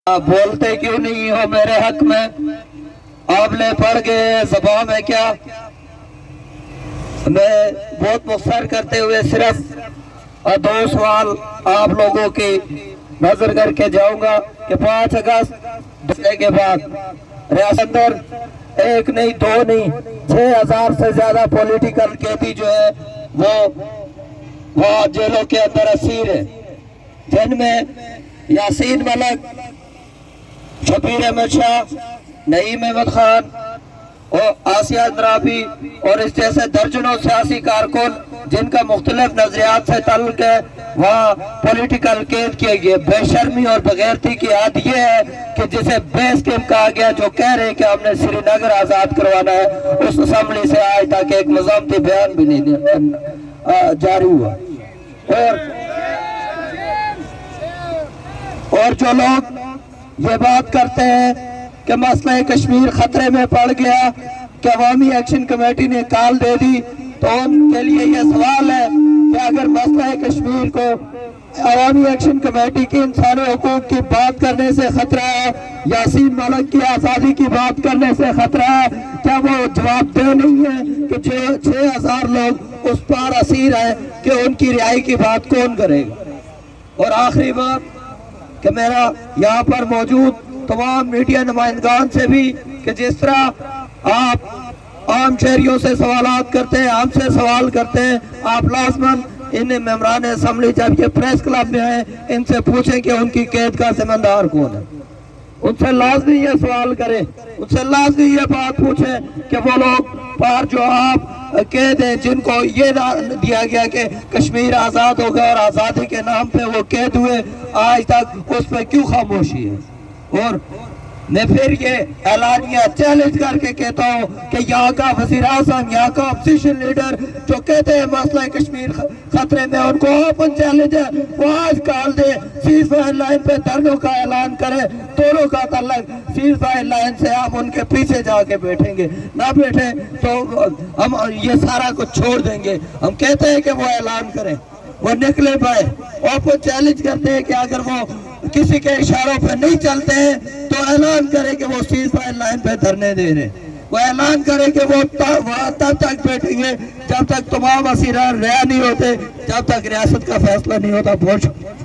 آپ بولتے کیوں نہیں ہو میرے حق میں؟ آپ نے پڑھ گئے زبان میں کیا؟ میں بہت مختصر کرتے ہوئے صرف دو سوال آپ لوگوں کی نظر کر کے جاؤں گا کہ 5 اگست دسنے کے بعد ریاست اندر ایک نہیں دو نہیں 6000 سے زیادہ پولیٹیکل قیدی جو ہے وہ جیلوں کے اندر اسیر ہے، جن میں یاسین ملک، شبیر احمد شاہ، نعیم احمد خان اور آسیہ اندرابی اور اس جیسے درجنوں سیاسی کارکن جن کا مختلف نظریات سے تعلق ہے وہاں پولیٹیکل قید کیے گئے۔ بے شرمی اور بغیرتی کی حد یہ ہے کہ جسے بیس کیمپ کہا گیا، جو کہہ رہے کہ ہم نے سری نگر آزاد کروانا ہے، اس اسمبلی سے آج تک ایک مذمتی بیان بھی نہیں جاری ہوا۔ اور جو لوگ یہ بات کرتے ہیں کہ مسئلہ کشمیر خطرے میں پڑ گیا کہ عوامی ایکشن کمیٹی نے کال دے دی، تو ان کے لیے یہ سوال ہے کہ اگر مسئلہ کشمیر کو عوامی ایکشن کمیٹی کی انسانی حقوق کی بات کرنے سے خطرہ ہے، یاسین ملک کی آزادی کی بات کرنے سے خطرہ ہے، کیا وہ جواب دہ نہیں ہے کہ 6000 لوگ اس پار اسیر ہیں کہ ان کی رہائی کی بات کون کرے گا؟ اور آخری بات کہ میرا یہاں پر موجود تمام میڈیا نمائندگان سے بھی کہ جس طرح آپ عام شہریوں سے سوالات کرتے ہیں، ہم سے سوال کرتے ہیں، آپ لازماً ان ممبران اسمبلی جب یہ پریس کلب میں ہیں ان سے پوچھیں کہ ان کی قید کا ذمہ دار کون ہے، ان سے لازمی یہ سوال کریں، ان سے لازمی یہ بات پوچھیں کہ وہ لوگ پر جو آپ قید ہیں، جن کو یہ دیا گیا کہ کشمیر آزاد ہوگا اور آزادی کے نام پہ وہ قید ہوئے، آج تک اس پہ کیوں خاموشی ہے؟ اور میں پھر یہ اعلانیہ چیلنج کر کے کہتا ہوں کہ یہاں کا وزیر اعظم، یہاں کا اپوزیشن لیڈر جو کہتے ہیں مسئلہ کشمیر خطرے میں، ان کو اوپن چیلنج ہے، وہ آج کال دے، سیز فائر لائن پہ دھرنوں کا اعلان کرے، دونوں کا تعلق سیز فائر لائن سے، ہم ان کے پیچھے جا کے بیٹھیں گے، نہ بیٹھیں تو ہم یہ سارا کچھ چھوڑ دیں گے۔ ہم کہتے ہیں کہ وہ اعلان کریں، وہ نکلے پائے، اوپن چیلنج کرتے ہیں کہ اگر وہ کسی کے اشاروں پہ نہیں چلتے ہیں تو اعلان کرے کہ وہ سیز فائر لائن پہ دھرنے دے رہے، وہ اعلان کرے کہ وہ وہاں تب تک بیٹھیں گے جب تک تمام اسیران رہا نہیں ہوتے، جب تک ریاست کا فیصلہ نہیں ہوتا۔ بہت شکریہ۔